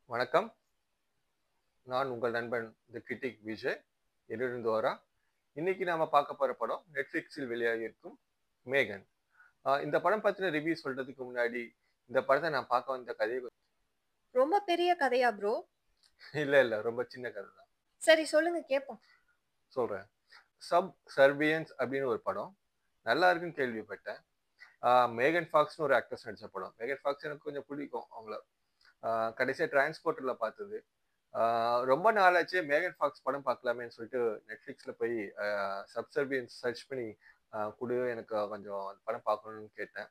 வணக்கம். நான் உங்கள் நண்பன் தி கிரிட்டிக் விஜய். எதிரிருந்து இன்னைக்கு நாம பார்க்க போற படம் நெட்ஃபிளிக்ஸில் வெளியாகியிருக்கும் மேகன். இந்த படம் பத்தின ரிவ்யூ சொல்றதுக்கு முன்னாடி இந்த படத்தை நான் பார்க்க வந்த கதையை ரொம்ப பெரிய கதையா ப்ரோ? இல்ல ரொம்ப சின்ன கதை தான் சரி சொல்லுங்க கேட்போம். சொல்றேன். சப் சர்வியன்ஸ் அப்படின்னு ஒரு படம் நல்லா இருக்குன்னு கேள்விப்பட்டேன். மேகன் ஃபாக்ஸ்னு ஒரு ஆக்ட்ரஸ் நடிச்ச படம். மேகன் ஃபாக்ஸ் எனக்கு கொஞ்சம் பிடிக்கும் அவங்கள. கடைசியா டிரான்ஸ்போர்ட்டர்ல பார்த்தது. ரொம்ப நாளாச்சு மேகன் ஃபாக்ஸ் படம் பார்க்கலாமேன்னு சொல்லிட்டு நெட்ஃப்ளிக்ஸ்ல போய் சப்சர்வியன்ஸ் சர்ச் பண்ணி குடு எனக்கு கொஞ்சம் அந்த படம் பார்க்கணும்னு கேட்டேன்.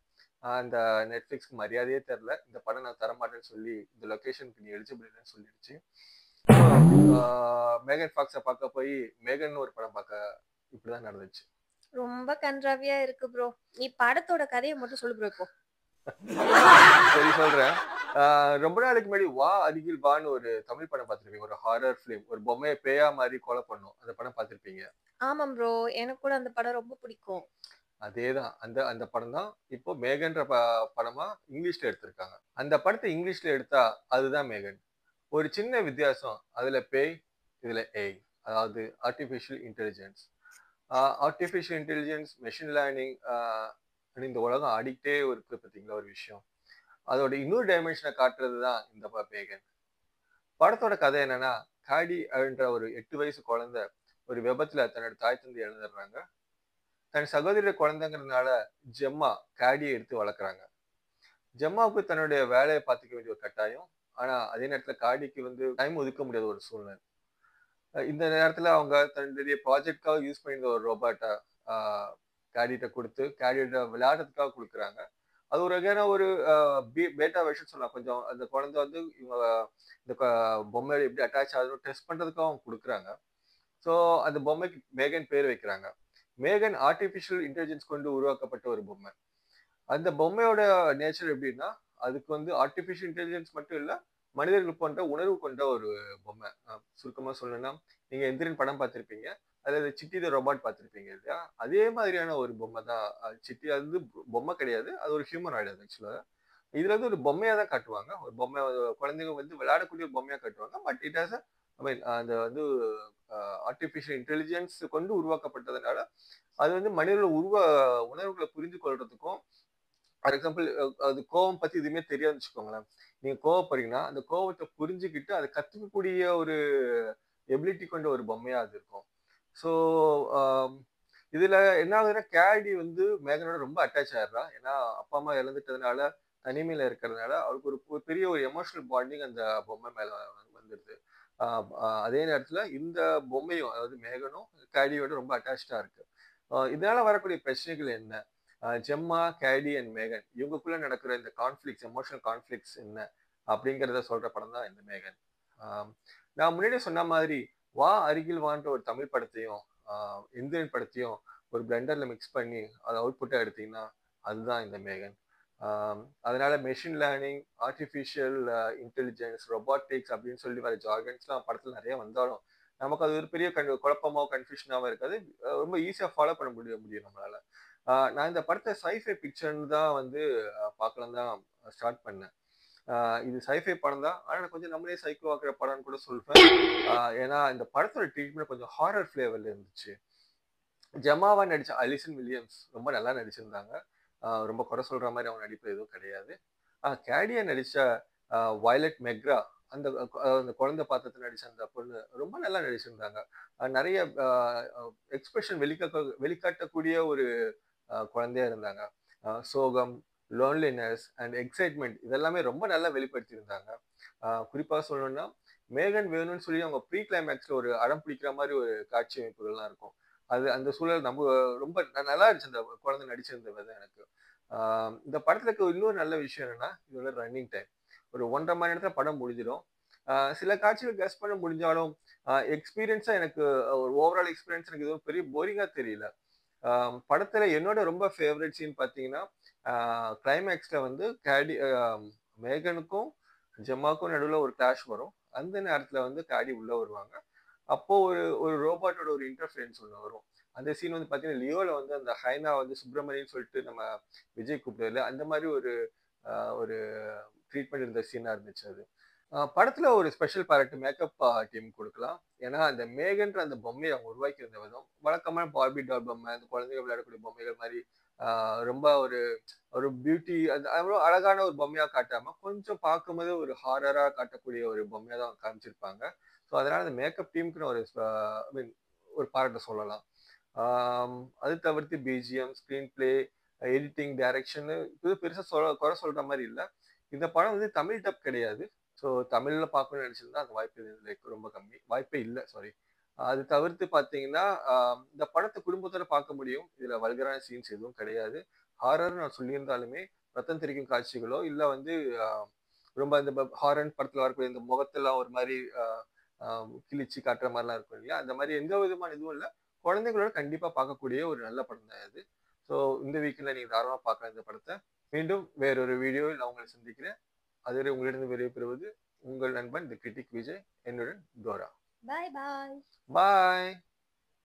அந்த நெட்ஃப்ளிக்ஸ்க்கு மரியாதையே தெரில. இந்த படம் நான் தரமாட்டேன்னு சொல்லி இந்த லொக்கேஷனுக்கு நீ எலிஜிபிள் இல்லைன்னு சொல்லிடுச்சு. மேகன் ஃபாக்ஸை பார்க்க போய் மேகன் ஒரு படம் பார்க்க இப்படிதான் நடந்துச்சு. ரொம்ப கன்றாவியா இருக்கு ப்ரோ. நீ படத்தோட கதையை மட்டும் சொல்லு ப்ரோ இப்போ. சரி சொல்றேன். ரொம்ப நாளைக்கு முன்னாடி வா அருகில் வான்னு ஒரு தமிழ் படம் பார்த்திருப்பீங்க. ஒரு ஹாரர் ஃபிலிம். ஒரு பொம்மையை பேயா மாதிரி கொலை பண்ணும். அந்த படம் பார்த்திருப்பீங்க. ஆமாம் ப்ரோ. எனக்கு கூட அந்த படம் ரொம்ப பிடிக்கும். அதேதான். அந்த அந்த படம் தான் இப்போ மேகன்ற படமா இங்கிலீஷ்ல எடுத்திருக்காங்க. அந்த படத்தை இங்கிலீஷ்ல எடுத்தா அதுதான் மேகன். ஒரு சின்ன வித்தியாசம். அதுல பேய், இதுல ஏய். அதாவது artificial intelligence. Artificial intelligence, machine learning இந்த உலகம் ஆடிக்கிட்டே இருக்கு பார்த்தீங்களா ஒரு விஷயம். அதோட இன்னொரு டைமென்ஷனை காட்டுறது தான் இந்த மேகன். படத்தோட கதை என்னன்னா, காடி அப்படின்ற ஒரு 8 வயசு குழந்தை ஒரு விபத்துல தன்னோட தாய் தந்தை இழந்துடுறாங்க. தன் சகோதரி குழந்தைங்கிறதுனால ஜெம்மா காடியை எடுத்து வளர்க்குறாங்க. ஜெம்மாவுக்கு தன்னுடைய வேலையை பார்த்துக்க வேண்டிய ஒரு கட்டாயம். ஆனா அதே நேரத்துல காடிக்கு டைம் ஒதுக்க முடியாத ஒரு சூழ்நிலை. இந்த நேரத்துல அவங்க தன்னுடைய ப்ராஜெக்ட்காக யூஸ் பண்ணியிருந்த ஒரு ரோபோட்டை காடிகிட்ட கொடுத்து காடியோட விளையாடுறதுக்காக கொடுக்குறாங்க. அது ஒரு வகையான ஒரு பேட்டா வெர்ஷன் சொல்லலாம். கொஞ்சம் அந்த குழந்தை இவங்க இந்த பொம்மையோட எப்படி அட்டாச் ஆகுதுன்னு டெஸ்ட் பண்றதுக்காக அவங்க கொடுக்குறாங்க. ஸோ அந்த பொம்மைக்கு மேகன் பேர் வைக்கிறாங்க. மேகன் ஆர்டிஃபிஷியல் இன்டெலிஜென்ஸ் கொண்டு உருவாக்கப்பட்ட ஒரு பொம்மை. அந்த பொம்மையோட நேச்சர் எப்படின்னா, அதுக்கு ஆர்டிஃபிஷியல் இன்டெலிஜென்ஸ் மட்டும் இல்ல, மனிதர்கள் போன்ற உணர்வு கொண்ட ஒரு பொம்மை. சுருக்கமா சொல்லணும்னா, நீங்க எந்திரன் படம் பார்த்திருப்பீங்க. அதுல சிட்டி த ரோபோட் பார்த்திருப்பீங்க இல்லையா? அதே மாதிரியான ஒரு பொம்மை தான். சிட்டி பொம்மை கிடையாது. அது ஒரு ஹியூமனாய்டு அது ஆக்சுவலா. இதுல ஒரு பொம்மையா தான் காட்டுவாங்க. ஒரு பொம்மை குழந்தைங்க விளையாடக்கூடிய ஒரு பொம்மையா காட்டுவாங்க. பட் இட் ஹாஸ் ஐ மீன் அந்த ஆர்டிஃபிஷியல் இன்டெலிஜென்ஸ் கொண்டு உருவாக்கப்பட்டதுனால, அது மனிதர்களோட உணர்வுகளை புரிந்து கொள்றதுக்கும், ஃபார் எக்ஸாம்பிள் அது கோவம் பத்தி எதுவுமே தெரியாதுன்னு வச்சுக்கோங்களேன். நீங்க கோவப்படுறீங்கன்னா, அந்த கோவத்தை புரிஞ்சுக்கிட்டு அதை கத்துக்கக்கூடிய ஒரு எபிலிட்டி கொண்ட ஒரு பொம்மையா அது இருக்கும். ஸோ இதுல என்ன ஆகுதுன்னா, கேடி மேகனோட ரொம்ப அட்டாச் ஆயிடுறா. ஏன்னா அப்பா அம்மா இழந்துட்டதுனால, தனிமையில இருக்கிறதுனால அவளுக்கு ஒரு பெரிய ஒரு எமோஷனல் பாண்டிங் அந்த பொம்மை மேல வந்துடுது. அதே நேரத்துல இந்த பொம்மையும், அதாவது மேகனும் கேடியோட ரொம்ப அட்டாச்சா இருக்கு. இதனால வரக்கூடிய பிரச்சனைகள் என்ன? ஜெம்மா, கேடி அண்ட் மேகன் இவங்களுக்குள்ள நடக்கிற இந்த கான்ஃபிளிக்ஸ், எமோஷனல் கான்ஃபிளிக்ஸ் என்ன அப்படிங்கிறத சொல்ற படம் தான் இந்த மேகன். ஆஹ் நான் முன்னாடியே சொன்ன மாதிரி வா அருகில் வான்ற ஒரு தமிழ் படத்தையும் இந்தியன் படத்தையும் ஒரு பிளெண்டர்ல மிக்ஸ் பண்ணி அதை அவுட்புட்டா எடுத்தீங்கன்னா அதுதான் இந்த மேகன். அதனால machine learning, artificial intelligence, robotics அப்படின்னு சொல்லி வர ஜார்கன்ஸ்லாம் படத்துல நிறைய வந்தாலும் நமக்கு அது ஒரு பெரிய குழப்பமோ கன்ஃபியூஷனாவோ இருக்காது. ரொம்ப ஈஸியா ஃபாலோ பண்ண முடியும் நம்மளால. நான் இந்த படத்தை சைஃபை பிக்சர்னு தான் பார்க்கலாம் தான் ஸ்டார்ட் பண்ணேன். இது சைஃபை படம் தான். ஆனா நான் கொஞ்சம் நம்மளே சைக்கோ ஆக்குற படம்னு கூட சொல்வேன். ஏன்னா இந்த படத்தோட ட்ரீட்மெண்ட் கொஞ்சம் ஹாரர் ஃபிளேவர்ல இருந்துச்சு. ஜமாவா நடிச்ச அலிசன் வில்லியம்ஸ் ரொம்ப நல்லா நடிச்சிருந்தாங்க. ரொம்ப குறை சொல்ற மாதிரி அவங்க நடிப்பு எதுவும் கிடையாது. கேடியா நடிச்ச வயலட் மெக்ரா, அந்த அந்த குழந்தை பாத்திரத்தில் நடிச்ச அந்த பொண்ணு ரொம்ப நல்லா நடிச்சிருந்தாங்க. நிறைய எக்ஸ்பிரஷன் வெளிக்காட்டக்கூடிய ஒரு குழந்தையா இருந்தாங்க. சோகம், லோன்லினஸ் அண்ட் எக்ஸைட்மெண்ட் இதெல்லாமே ரொம்ப நல்லா வெளிப்படுத்தியிருந்தாங்க. குறிப்பா சொல்லணும்னா மேகன் வேணும்னு சொல்லி அவங்க ப்ரீ கிளைமேக்ஸ்ல ஒரு அடம் பிடிக்கிற மாதிரி ஒரு காட்சி அமைப்புகள்லாம் இருக்கும். அது அந்த சூழல் நம்ம ரொம்ப நல்லா இருந்துச்சு அந்த குழந்தை நடிச்சிருந்த விதம் எனக்கு. இந்த படத்துல இருக்க இன்னொரு நல்ல விஷயம் என்னன்னா, இதோட ரன்னிங் டைம் ஒரு 1.5 மணி நேரத்துல படம் முடிஞ்சிடும். சில காட்சிகள் கெஸ் பண்ண முடிஞ்சாலும் எக்ஸ்பீரியன்ஸா எனக்கு ஒரு ஓவரால் எக்ஸ்பீரியன்ஸ் எனக்கு எதுவும் பெரிய போரிங்கா தெரியல. படத்துல என்னோட ரொம்ப ஃபேவரட் சீன் பாத்தீங்கன்னா, கிளைமேக்ஸ்ல கேடி மேகனுக்கும் ஜெம்மாக்கும் நடுவுல ஒரு கிளாஷ் வரும். அந்த நேரத்துல கேடி உள்ள வருவாங்க. அப்போ ஒரு ஒரு ரோபோட்டோட ஒரு இன்டர்ஃபரன்ஸ் ஒன்று வரும். அந்த சீன் பாத்தீங்கன்னா லியோல அந்த ஹைனா சுப்பிரமணியன் சொல்லிட்டு நம்ம விஜய் கூப்பிடுவார்ல, அந்த மாதிரி ஒரு ஒரு ட்ரீட்மெண்ட் இருந்த சீனா இருந்துச்சு அது. படத்துல ஒரு ஸ்பெஷல் பாராட்டு மேக்கப் டீம் குடுக்கலாம். ஏன்னா, அந்த மேகன்ற அந்த பொம்மைய அவங்க உருவாக்கி இருந்த விதம், வழக்கமான பார்பி டால் பொம்மை, அந்த குழந்தைகள் விளையாடக்கூடிய பொம்மைகள் மாரி ஆ ரொம்ப ஒரு ஒரு பியூட்டி அது அவ்வளோ அழகான ஒரு பொம்மையா காட்டாம, கொஞ்சம் பார்க்கும்போது ஒரு ஹாரரா காட்டக்கூடிய ஒரு பொம்மையா தான் காமிச்சிருப்பாங்க. ஸோ, அதனால அந்த மேக்கப் டீமுக்குன்னு ஒரு ஐ மீன் ஒரு பாராட்ட சொல்லலாம். அது தவிர்த்து பிஜிஎம், ஸ்க்ரீன் பிளே, எடிட்டிங், டைரக்ஷன்னு இது பெருசா குறை சொல்ற மாரி இல்ல. இந்த படம் வந்து தமிழ் டப் கிடையாது. ஸோ தமிழ்ல பார்க்கணும்னு நெனச்சிருந்தா அந்த வாய்ப்பு லைக் ரொம்ப கம்மி. வாய்ப்பே இல்ல சாரி. அது தவிர்த்து பார்த்தீங்கன்னா, இந்த படத்த குடும்பத்தோட பார்க்க முடியும். இதுல வல்கரான சீன்ஸ் எதுவும் கிடையாது. ஹாரர்ன்னு நான் சொல்லியிருந்தாலுமே, ரத்தம் தெறிக்கும் காட்சிகளோ, இல்ல வந்து அ ரொம்ப இந்த ஹாரர் படத்துல வரக்கூடிய இந்த முகத்தெல்லாம் ஒரு மாரி அ அ கிழிச்சு காட்டுற மாரிலாம் இருக்கும் இல்லையா? அந்த மாரி எந்த விதமான இதுவும் இல்ல. குழந்தைகளோட கண்டிப்பா பார்க்கக்கூடிய ஒரு நல்ல படம் தான் இது. ஸோ இந்த வீக்கெண்ட்ல நீங்க தாராளமா பார்க்கலாம் இந்த படத்த. மீண்டும் வேறொரு வீடியோவில் நான் உங்களை சந்திக்கிறேன். அதுவரை உங்களிடம் விடைபெறுவது உங்கள் நண்பன் தி கிரிட்டிக் விஜய். என்னுடன் டோரா. பாய் பாய். பாய்.